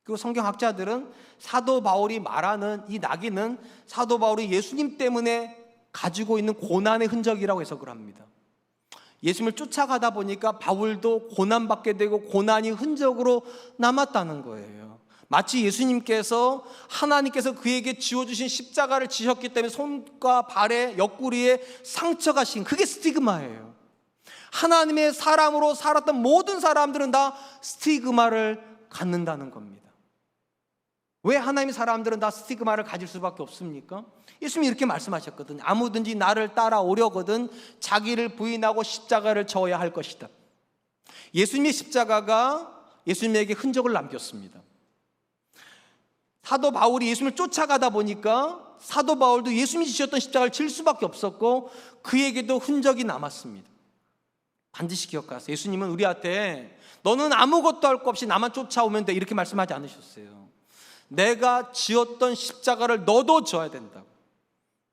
[SPEAKER 2] 그리고 성경학자들은 사도 바울이 말하는 이 낙인은 사도 바울이 예수님 때문에 가지고 있는 고난의 흔적이라고 해석을 합니다. 예수님을 쫓아가다 보니까 바울도 고난받게 되고 고난이 흔적으로 남았다는 거예요. 마치 예수님께서 하나님께서 그에게 지워주신 십자가를 지셨기 때문에 손과 발에 옆구리에 상처가 신, 그게 스티그마예요. 하나님의 사람으로 살았던 모든 사람들은 다 스티그마를 갖는다는 겁니다. 왜 하나님의 사람들은 다 스티그마를 가질 수밖에 없습니까? 예수님이 이렇게 말씀하셨거든요. 아무든지 나를 따라오려거든 자기를 부인하고 십자가를 져야 할 것이다. 예수님의 십자가가 예수님에게 흔적을 남겼습니다. 사도 바울이 예수님을 쫓아가다 보니까 사도 바울도 예수님이 지셨던 십자가를 질 수밖에 없었고 그에게도 흔적이 남았습니다. 반드시 기억하세요. 예수님은 우리한테 너는 아무것도 할 것 없이 나만 쫓아오면 돼 이렇게 말씀하지 않으셨어요. 내가 지었던 십자가를 너도 져야 된다고.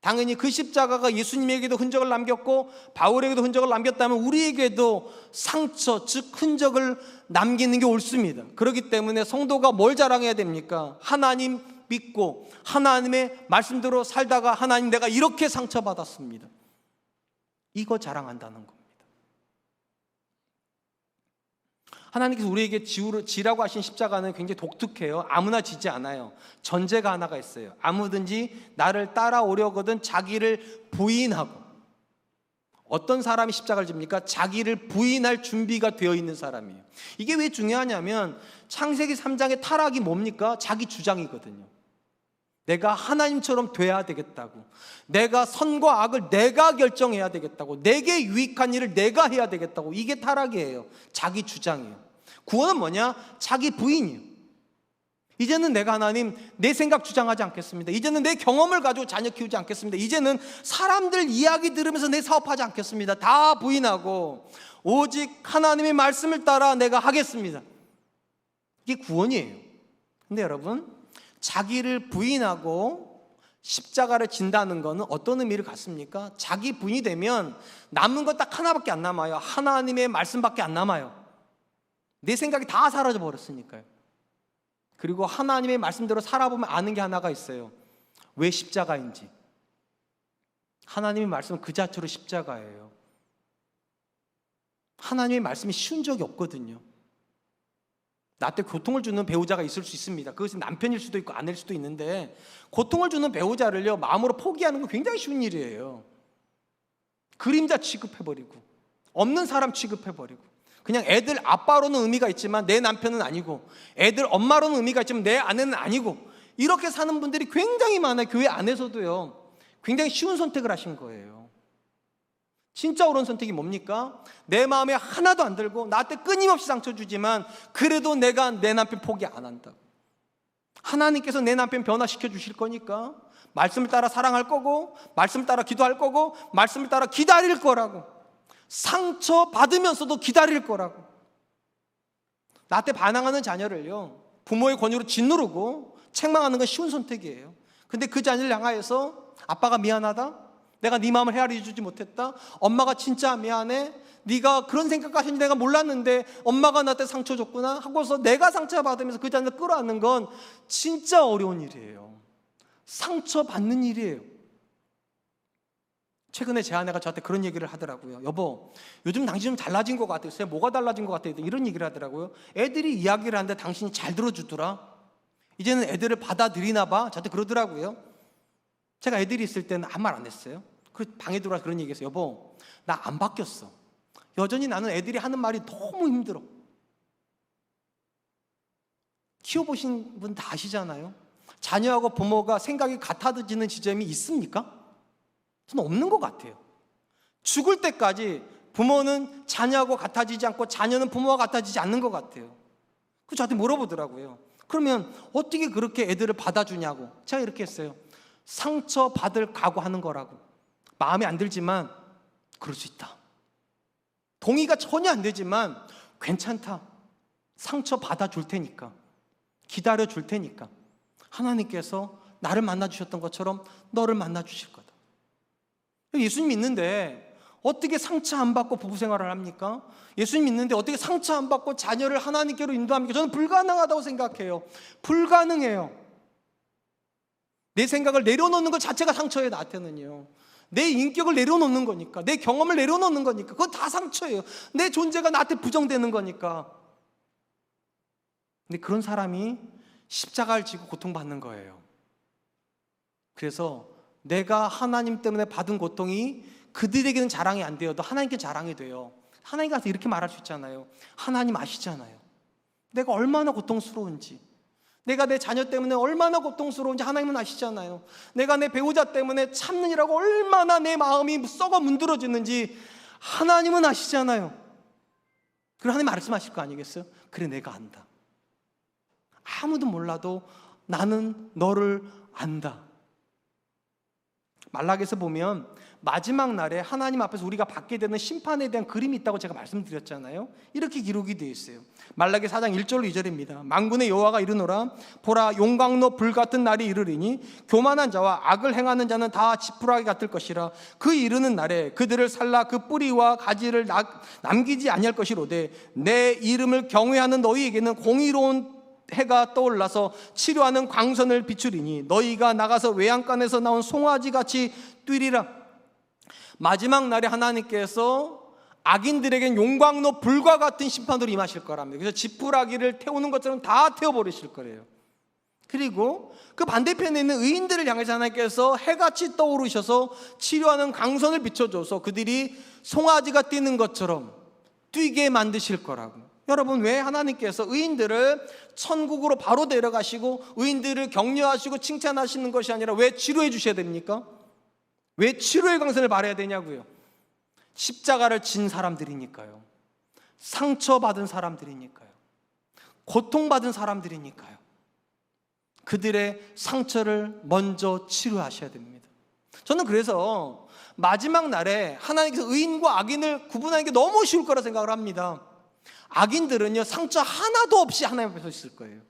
[SPEAKER 2] 당연히 그 십자가가 예수님에게도 흔적을 남겼고 바울에게도 흔적을 남겼다면 우리에게도 상처, 즉 흔적을 남기는 게 옳습니다. 그렇기 때문에 성도가 뭘 자랑해야 됩니까? 하나님 믿고 하나님의 말씀대로 살다가 하나님 내가 이렇게 상처받았습니다. 이거 자랑한다는 겁니다. 하나님께서 우리에게 지라고 하신 십자가는 굉장히 독특해요. 아무나 지지 않아요. 전제가 하나가 있어요. 아무든지 나를 따라오려거든 자기를 부인하고. 어떤 사람이 십자가를 집니까? 자기를 부인할 준비가 되어 있는 사람이에요. 이게 왜 중요하냐면 창세기 3장의 타락이 뭡니까? 자기 주장이거든요. 내가 하나님처럼 돼야 되겠다고, 내가 선과 악을 내가 결정해야 되겠다고, 내게 유익한 일을 내가 해야 되겠다고. 이게 타락이에요. 자기 주장이에요. 구원은 뭐냐? 자기 부인이에요. 이제는 내가 하나님 내 생각 주장하지 않겠습니다. 이제는 내 경험을 가지고 자녀 키우지 않겠습니다. 이제는 사람들 이야기 들으면서 내 사업하지 않겠습니다. 다 부인하고 오직 하나님의 말씀을 따라 내가 하겠습니다. 이게 구원이에요. 근데 여러분, 자기를 부인하고 십자가를 진다는 것은 어떤 의미를 갖습니까? 자기 부인이 되면 남은 건 딱 하나밖에 안 남아요. 하나님의 말씀밖에 안 남아요. 내 생각이 다 사라져 버렸으니까요. 그리고 하나님의 말씀대로 살아보면 아는 게 하나가 있어요. 왜 십자가인지. 하나님의 말씀은 그 자체로 십자가예요. 하나님의 말씀이 쉬운 적이 없거든요. 나한테 고통을 주는 배우자가 있을 수 있습니다. 그것은 남편일 수도 있고 아내일 수도 있는데 고통을 주는 배우자를요 마음으로 포기하는 건 굉장히 쉬운 일이에요. 그림자 취급해버리고 없는 사람 취급해버리고 그냥 애들 아빠로는 의미가 있지만 내 남편은 아니고 애들 엄마로는 의미가 있지만 내 아내는 아니고 이렇게 사는 분들이 굉장히 많아요. 교회 안에서도요. 굉장히 쉬운 선택을 하신 거예요. 진짜 옳은 선택이 뭡니까? 내 마음에 하나도 안 들고 나한테 끊임없이 상처 주지만 그래도 내가 내 남편 포기 안 한다. 하나님께서 내 남편 변화시켜 주실 거니까 말씀을 따라 사랑할 거고 말씀을 따라 기도할 거고 말씀을 따라 기다릴 거라고, 상처 받으면서도 기다릴 거라고. 나한테 반항하는 자녀를요, 부모의 권유로 짓누르고 책망하는 건 쉬운 선택이에요. 근데 그 자녀를 향하여서 아빠가 미안하다, 내가 네 마음을 헤아려 주지 못했다, 엄마가 진짜 미안해, 네가 그런 생각하시는지 내가 몰랐는데 엄마가 나한테 상처 줬구나 하고서 내가 상처받으면서 그 자녀를 끌어안는 건 진짜 어려운 일이에요. 상처받는 일이에요. 최근에 제 아내가 저한테 그런 얘기를 하더라고요. 여보, 요즘 당신 좀 달라진 것 같아요. 뭐가 달라진 것 같아요? 이런 얘기를 하더라고요. 애들이 이야기를 하는데 당신이 잘 들어주더라. 이제는 애들을 받아들이나 봐. 저한테 그러더라고요. 제가 애들이 있을 때는 아무 말 안 했어요. 그 방에 들어와서 그런 얘기했어요. 여보, 나 안 바뀌었어. 여전히 나는 애들이 하는 말이 너무 힘들어. 키워보신 분 다 아시잖아요. 자녀하고 부모가 생각이 같아지는 지점이 있습니까? 저는 없는 것 같아요. 죽을 때까지 부모는 자녀하고 같아지지 않고 자녀는 부모와 같아지지 않는 것 같아요. 그 저한테 물어보더라고요. 그러면 어떻게 그렇게 애들을 받아주냐고. 제가 이렇게 했어요. 상처받을 각오하는 거라고. 마음에 안 들지만 그럴 수 있다. 동의가 전혀 안 되지만 괜찮다. 상처 받아줄 테니까, 기다려 줄 테니까 하나님께서 나를 만나주셨던 것처럼 너를 만나주실 거다. 예수님 믿는데 어떻게 상처 안 받고 부부 생활을 합니까? 예수님 믿는데 어떻게 상처 안 받고 자녀를 하나님께로 인도합니까? 저는 불가능하다고 생각해요. 불가능해요. 내 생각을 내려놓는 것 자체가 상처예요. 나한테는요. 내 인격을 내려놓는 거니까, 내 경험을 내려놓는 거니까 그건 다 상처예요. 내 존재가 나한테 부정되는 거니까. 근데 그런 사람이 십자가를 지고 고통받는 거예요. 그래서 내가 하나님 때문에 받은 고통이 그들에게는 자랑이 안 되어도 하나님께 자랑이 돼요. 하나님 가서 이렇게 말할 수 있잖아요. 하나님 아시잖아요. 내가 얼마나 고통스러운지, 내가 내 자녀 때문에 얼마나 고통스러운지 하나님은 아시잖아요. 내가 내 배우자 때문에 참느니라고 얼마나 내 마음이 썩어 문드러지는지 하나님은 아시잖아요. 그리고 하나님 말씀하실 거 아니겠어요? 그래, 내가 안다. 아무도 몰라도 나는 너를 안다. 말라기에서 보면 마지막 날에 하나님 앞에서 우리가 받게 되는 심판에 대한 그림이 있다고 제가 말씀드렸잖아요. 이렇게 기록이 되어 있어요. 말라기 4장 1절로 2절입니다. 만군의 여호와가 이르노라, 보라, 용광로 불같은 날이 이르리니 교만한 자와 악을 행하는 자는 다 지푸라기 같을 것이라. 그 이르는 날에 그들을 살라 그 뿌리와 가지를 남기지 아니할 것이로되 내 이름을 경외하는 너희에게는 공의로운 해가 떠올라서 치료하는 광선을 비추리니 너희가 나가서 외양간에서 나온 송아지같이 뛰리라. 마지막 날에 하나님께서 악인들에겐 용광로 불과 같은 심판으로 임하실 거랍니다. 그래서 지푸라기를 태우는 것처럼 다 태워버리실 거래요. 그리고 그 반대편에 있는 의인들을 향해서 하나님께서 해같이 떠오르셔서 치료하는 광선을 비춰줘서 그들이 송아지가 뛰는 것처럼 뛰게 만드실 거라고. 여러분, 왜 하나님께서 의인들을 천국으로 바로 데려가시고 의인들을 격려하시고 칭찬하시는 것이 아니라 왜 치료해 주셔야 됩니까? 왜 치료의 광선을 바라야 되냐고요? 십자가를 진 사람들이니까요. 상처받은 사람들이니까요. 고통받은 사람들이니까요. 그들의 상처를 먼저 치료하셔야 됩니다. 저는 그래서 마지막 날에 하나님께서 의인과 악인을 구분하는 게 너무 쉬울 거라 생각을 합니다. 악인들은요, 상처 하나도 없이 하나님 앞에 서 있을 거예요.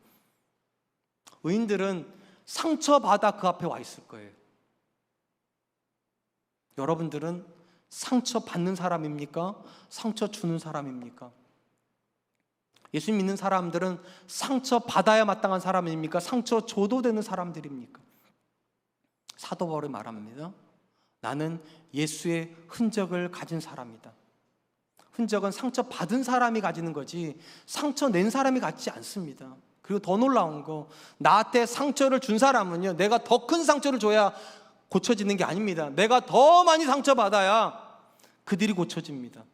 [SPEAKER 2] 의인들은 상처받아 그 앞에 와 있을 거예요. 여러분들은 상처 받는 사람입니까? 상처 주는 사람입니까? 예수 믿는 사람들은 상처 받아야 마땅한 사람입니까? 상처 줘도 되는 사람들입니까? 사도 바울이 말합니다. 나는 예수의 흔적을 가진 사람이다. 흔적은 상처 받은 사람이 가지는 거지 상처 낸 사람이 갖지 않습니다. 그리고 더 놀라운 거, 나한테 상처를 준 사람은요, 내가 더 큰 상처를 줘야 고쳐지는 게 아닙니다. 내가 더 많이 상처받아야 그들이 고쳐집니다.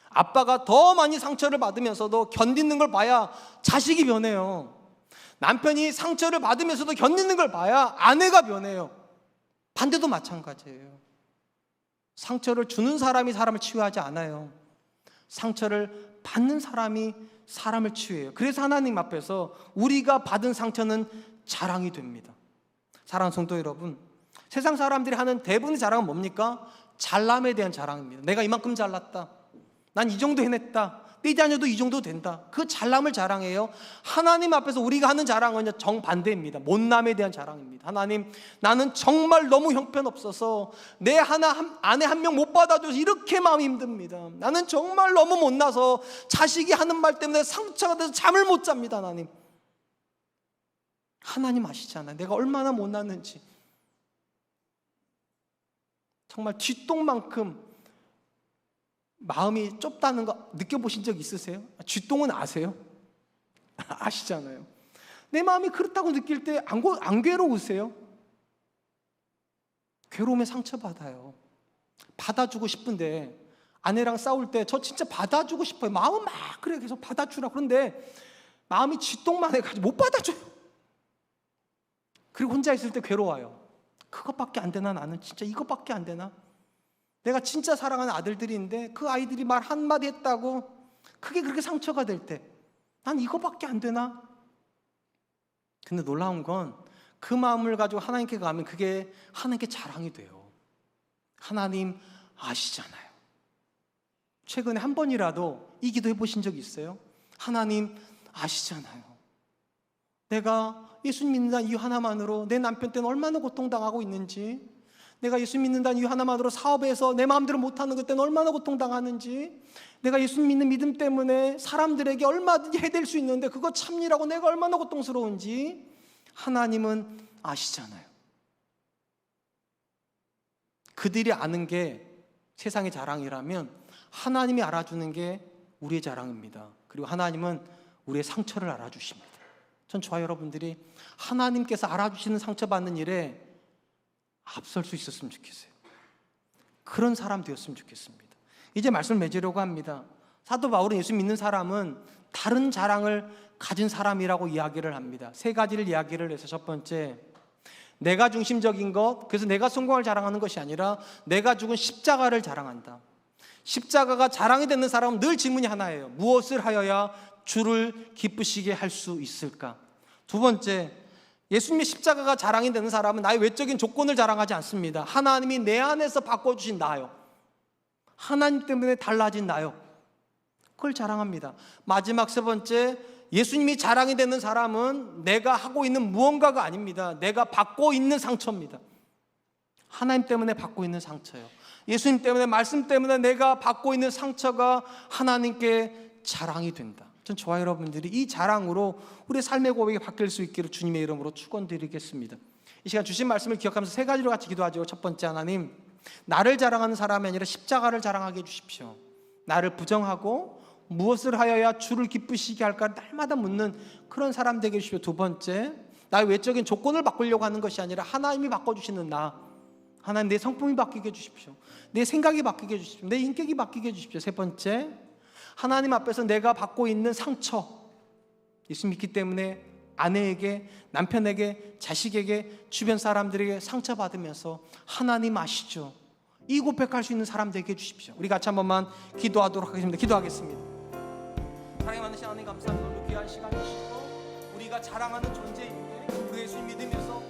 [SPEAKER 2] 아빠가 더 많이 상처를 받으면서도 견디는 걸 봐야 자식이 변해요. 남편이 상처를 받으면서도 견디는 걸 봐야 아내가 변해요. 반대도 마찬가지예요. 상처를 주는 사람이 사람을 치유하지 않아요. 상처를 받는 사람이 사람을 치유해요. 그래서 하나님 앞에서 우리가 받은 상처는 자랑이 됩니다. 사랑하는 성도 여러분, 세상 사람들이 하는 대부분의 자랑은 뭡니까? 잘남에 대한 자랑입니다. 내가 이만큼 잘났다, 난 이 정도 해냈다, 내 자녀도 이 정도 된다. 그 잘남을 자랑해요. 하나님 앞에서 우리가 하는 자랑은 정반대입니다. 못남에 대한 자랑입니다. 하나님, 나는 정말 너무 형편없어서 내 아내 한 명 못 받아줘서 이렇게 마음이 힘듭니다. 나는 정말 너무 못나서 자식이 하는 말 때문에 상처가 돼서 잠을 못 잡니다. 하나님 아시잖아요. 내가 얼마나 못났는지. 정말 쥐똥만큼 마음이 좁다는 거 느껴보신 적 있으세요? 쥐똥은 아세요? 아시잖아요. 내 마음이 그렇다고 느낄 때 안 괴로우세요? 괴로움에 상처받아요. 받아주고 싶은데 아내랑 싸울 때 저 진짜 받아주고 싶어요. 마음은 막 그래 계속 받아주라. 그런데 마음이 쥐똥만 해가지고 못 받아줘요. 그리고 혼자 있을 때 괴로워요. 그것밖에 안 되나? 나는 진짜 이것밖에 안 되나? 내가 진짜 사랑하는 아들들이 있는데 그 아이들이 말 한마디 했다고 그게 그렇게 상처가 될 때 난 이거밖에 안 되나? 근데 놀라운 건 그 마음을 가지고 하나님께 가면 그게 하나님께 자랑이 돼요. 하나님 아시잖아요. 최근에 한 번이라도 이 기도 해보신 적 있어요? 하나님 아시잖아요. 내가 예수 믿는다는 이유 하나만으로 내 남편 때는 얼마나 고통당하고 있는지, 내가 예수 믿는다는 이유 하나만으로 사업에서 내 마음대로 못하는 것 때문에 얼마나 고통당하는지, 내가 예수 믿는 믿음 때문에 사람들에게 얼마든지 해댈 수 있는데 그거 참니라고 내가 얼마나 고통스러운지 하나님은 아시잖아요. 그들이 아는 게 세상의 자랑이라면 하나님이 알아주는 게 우리의 자랑입니다. 그리고 하나님은 우리의 상처를 알아주십니다. 전 저와 여러분들이 하나님께서 알아주시는 상처받는 일에 앞설 수 있었으면 좋겠어요. 그런 사람 되었으면 좋겠습니다. 이제 말씀을 맺으려고 합니다. 사도 바울은 예수 믿는 사람은 다른 자랑을 가진 사람이라고 이야기를 합니다. 세 가지를 이야기를 해서, 첫 번째, 내가 중심적인 것, 그래서 내가 성공을 자랑하는 것이 아니라 내가 죽은 십자가를 자랑한다. 십자가가 자랑이 되는 사람은 늘 질문이 하나예요. 무엇을 하여야 주를 기쁘시게 할 수 있을까? 두 번째, 예수님의 십자가가 자랑이 되는 사람은 나의 외적인 조건을 자랑하지 않습니다. 하나님이 내 안에서 바꿔주신 나요, 하나님 때문에 달라진 나요, 그걸 자랑합니다. 마지막 세 번째, 예수님이 자랑이 되는 사람은 내가 하고 있는 무언가가 아닙니다. 내가 받고 있는 상처입니다. 하나님 때문에 받고 있는 상처요, 예수님 때문에, 말씀 때문에 내가 받고 있는 상처가 하나님께 자랑이 된다. 전 저와 여러분들이 이 자랑으로 우리의 삶의 고백이 바뀔 수 있기를 주님의 이름으로 축원드리겠습니다. 이 시간 주신 말씀을 기억하면서 세 가지로 같이 기도하죠. 첫 번째, 하나님, 나를 자랑하는 사람이 아니라 십자가를 자랑하게 해주십시오. 나를 부정하고 무엇을 하여야 주를 기쁘시게 할까 날마다 묻는 그런 사람 되게 해주십시오. 두 번째, 나의 외적인 조건을 바꾸려고 하는 것이 아니라 하나님이 바꿔주시는 나, 하나님, 내 성품이 바뀌게 해주십시오. 내 생각이 바뀌게 해주십시오. 내 인격이 바뀌게 해주십시오. 세 번째, 하나님 앞에서 내가 받고 있는 상처, 예수 믿기 때문에 아내에게, 남편에게, 자식에게, 주변 사람들에게 상처받으면서 하나님 아시죠, 이 고백할 수 있는 사람 되게 해주십시오. 우리 같이 한 번만 기도하도록 하겠습니다. 기도하겠습니다. 사랑의 많으신 하나님, 감사합니다. 오늘 귀한 시간 주시고 우리가 자랑하는 존재인데 그 예수 믿으면서